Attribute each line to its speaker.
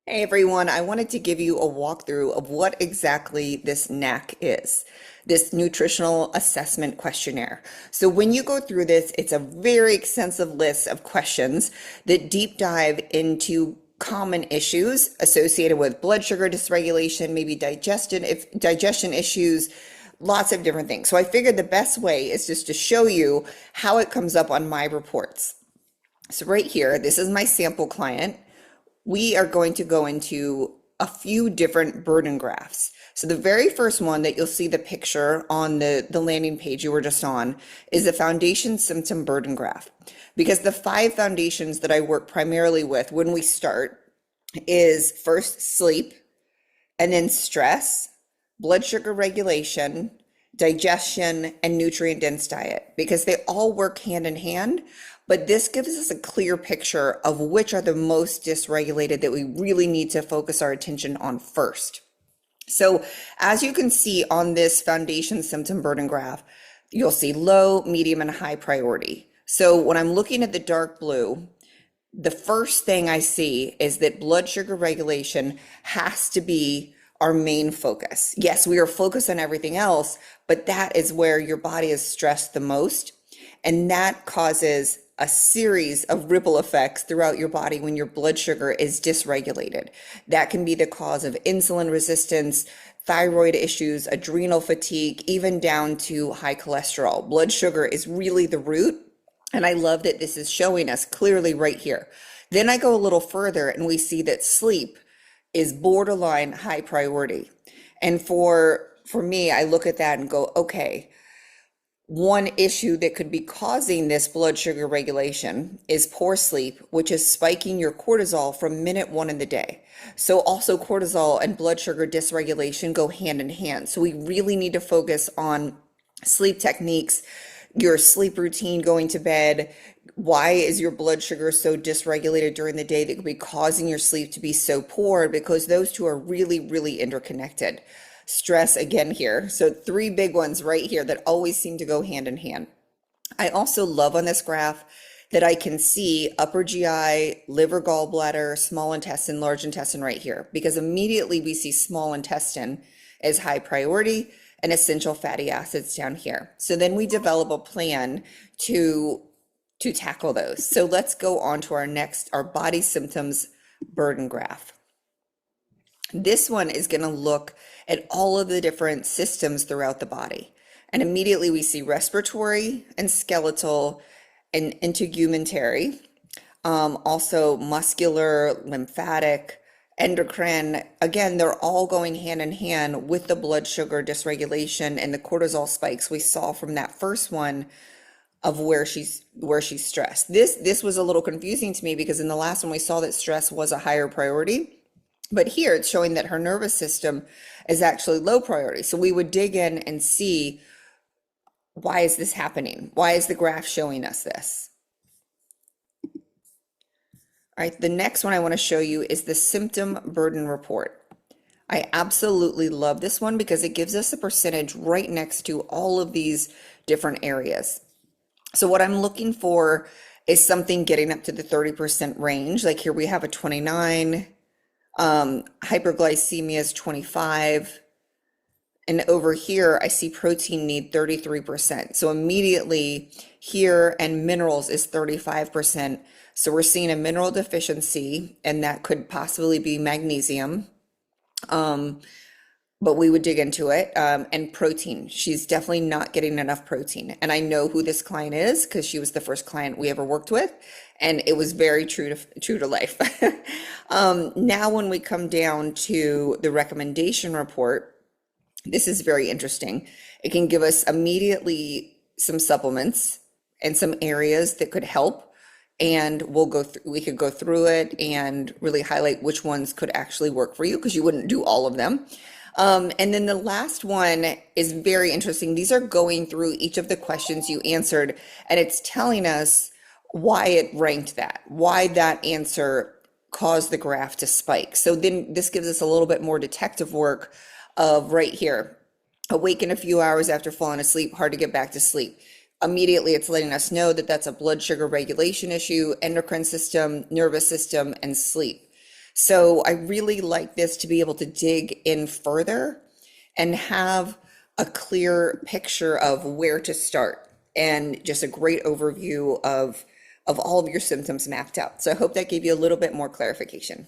Speaker 1: Hey everyone, I wanted to give you a walkthrough of what exactly this NAQ is, this Nutritional Assessment Questionnaire. So when you go through this, it's a very extensive list of questions that deep dive into common issues associated with blood sugar dysregulation, maybe digestion issues, lots of different things. So I figured the best way is just to show you how it comes up on my reports. So right here, this is my sample client. We are going to go into a few different burden graphs. So the very first one that you'll see the picture on the landing page you were just on is the foundation symptom burden graph. Because the 5 foundations that I work primarily with when we start is first sleep, and then stress, blood sugar regulation, digestion, and nutrient dense diet, because they all work hand in hand. But this gives us a clear picture of which are the most dysregulated that we really need to focus our attention on first. So as you can see on this foundation symptom burden graph, you'll see low, medium, and high priority. So when I'm looking at the dark blue, the first thing I see is that blood sugar regulation has to be our main focus. Yes, we are focused on everything else, but that is where your body is stressed the most. And that causes a series of ripple effects throughout your body when your blood sugar is dysregulated. That can be the cause of insulin resistance, thyroid issues, adrenal fatigue, even down to high cholesterol. Blood sugar is really the root. And I love that this is showing us clearly right here. Then I go a little further and we see that sleep is borderline high priority. And for me, I look at that and go, okay, one issue that could be causing this blood sugar regulation is poor sleep, which is spiking your cortisol from minute 1 in the day. So also cortisol and blood sugar dysregulation go hand in hand. So we really need to focus on sleep techniques, your sleep routine, going to bed. Why is your blood sugar so dysregulated during the day that could be causing your sleep to be so poor? Because those two are really, really interconnected. Stress again here. So 3 big ones right here that always seem to go hand in hand. I also love on this graph that I can see upper GI, liver, gallbladder, small intestine, large intestine right here, because immediately we see small intestine as high priority and essential fatty acids down here. So then we develop a plan to tackle those. So let's go on to our body symptoms burden graph. This one is going to look at all of the different systems throughout the body. And immediately we see respiratory and skeletal and integumentary, also muscular, lymphatic, endocrine. Again, they're all going hand in hand with the blood sugar dysregulation and the cortisol spikes we saw from that first one of where she's stressed. This was a little confusing to me because in the last one we saw that stress was a higher priority. But here it's showing that her nervous system is actually low priority. So we would dig in and see, why is this happening? Why is the graph showing us this? All right, the next one I want to show you is the symptom burden report. I absolutely love this one because it gives us a percentage right next to all of these different areas. So what I'm looking for is something getting up to the 30% range. Like here we have a 29, hyperglycemia is 25, and over here I see protein need 33%. So immediately here, and minerals is 35%. So we're seeing a mineral deficiency, and that could possibly be magnesium. But we would dig into it. And protein, she's definitely not getting enough protein. And I know who this client is because she was the first client we ever worked with, and it was very true to life. Now, when we come down to the recommendation report, this is very interesting. It can give us immediately some supplements and some areas that could help. And we could go through it and really highlight which ones could actually work for you, because you wouldn't do all of them. And then the last one is very interesting. These are going through each of the questions you answered, and it's telling us why it ranked that, why that answer caused the graph to spike. So then this gives us a little bit more detective work of right here, awaken a few hours after falling asleep, hard to get back to sleep. Immediately it's letting us know that that's a blood sugar regulation issue, endocrine system, nervous system, and sleep. So I really like this to be able to dig in further and have a clear picture of where to start and just a great overview of all of your symptoms mapped out. So I hope that gave you a little bit more clarification.